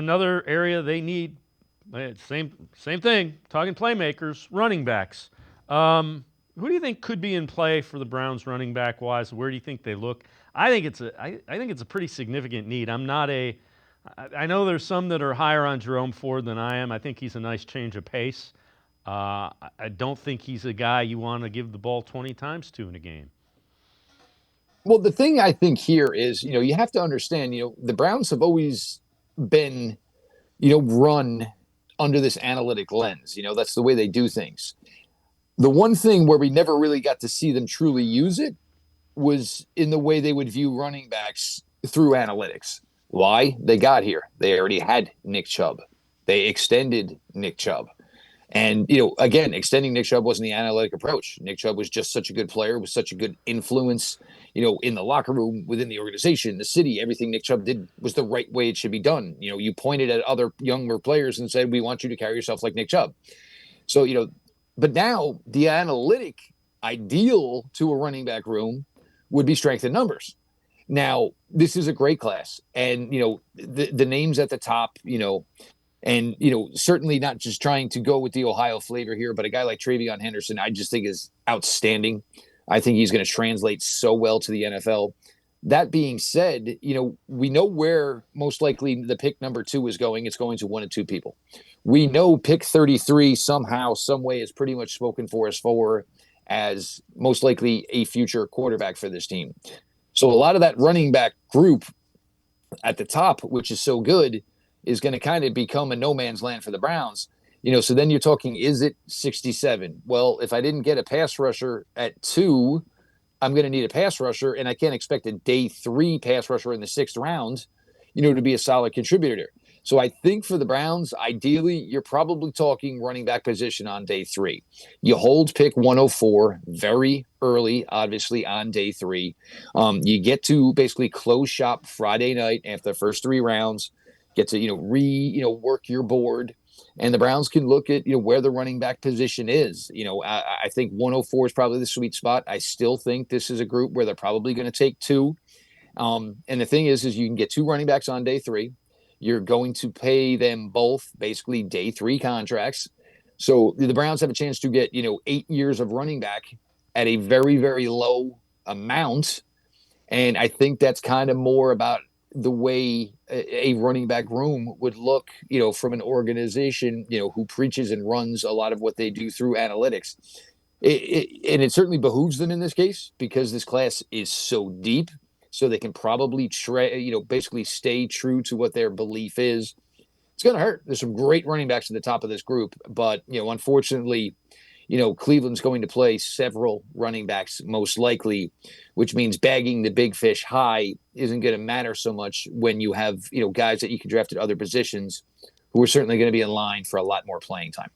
Another area they need, same thing, talking playmakers, running backs. Who do you think could be in play for the Browns running back wise? Where do you think they look? I think it's a pretty significant need. I know there's some that are higher on Jerome Ford than I am. I think he's a nice change of pace. I don't think he's a guy you want to give the ball 20 times to in a game. Well, the thing I think here is, you have to understand, the Browns have always been, run under this analytic lens. That's the way they do things. The one thing where we never really got to see them truly use it was in the way they would view running backs through analytics. Why? They got here. They already had Nick Chubb. They extended Nick Chubb. And, again, extending Nick Chubb wasn't the analytic approach. Nick Chubb was just such a good player, was such a good influence, in the locker room, within the organization, the city. Everything Nick Chubb did was the right way it should be done. You pointed at other younger players and said, we want you to carry yourself like Nick Chubb. So, but now the analytic ideal to a running back room would be strength in numbers. Now, this is a great class. And, the names at the top, and, certainly not just trying to go with the Ohio flavor here, but a guy like Travion Henderson, I just think is outstanding. I think he's going to translate so well to the NFL. That being said, we know where most likely the pick number 2 is going. It's going to one of two people. We know pick 33 somehow, some way is pretty much spoken for us for as most likely a future quarterback for this team. So a lot of that running back group at the top, which is so good, is going to kind of become a no man's land for the Browns. So then you're talking, is it 67? Well, if I didn't get a pass rusher at 2, I'm going to need a pass rusher, and I can't expect a day 3 pass rusher in the 6th round, to be a solid contributor. So I think for the Browns, ideally, you're probably talking running back position on day 3. You hold pick 104 very early, obviously, on day 3. You get to basically close shop Friday night after the first 3 rounds. Get to, work your board. And the Browns can look at, where the running back position is. I think 104 is probably the sweet spot. I still think this is a group where they're probably going to take 2. And the thing is you can get 2 running backs on day 3. You're going to pay them both basically day 3 contracts. So the Browns have a chance to get, 8 years of running back at a very, very low amount. And I think that's kind of more about the way a running back room would look, from an organization, who preaches and runs a lot of what they do through analytics. And it certainly behooves them in this case because this class is so deep. So they can probably, basically stay true to what their belief is. It's going to hurt. There's some great running backs at the top of this group. But, unfortunately, Cleveland's going to play several running backs most likely, which means bagging the big fish high isn't going to matter so much when you have, guys that you can draft at other positions who are certainly going to be in line for a lot more playing time.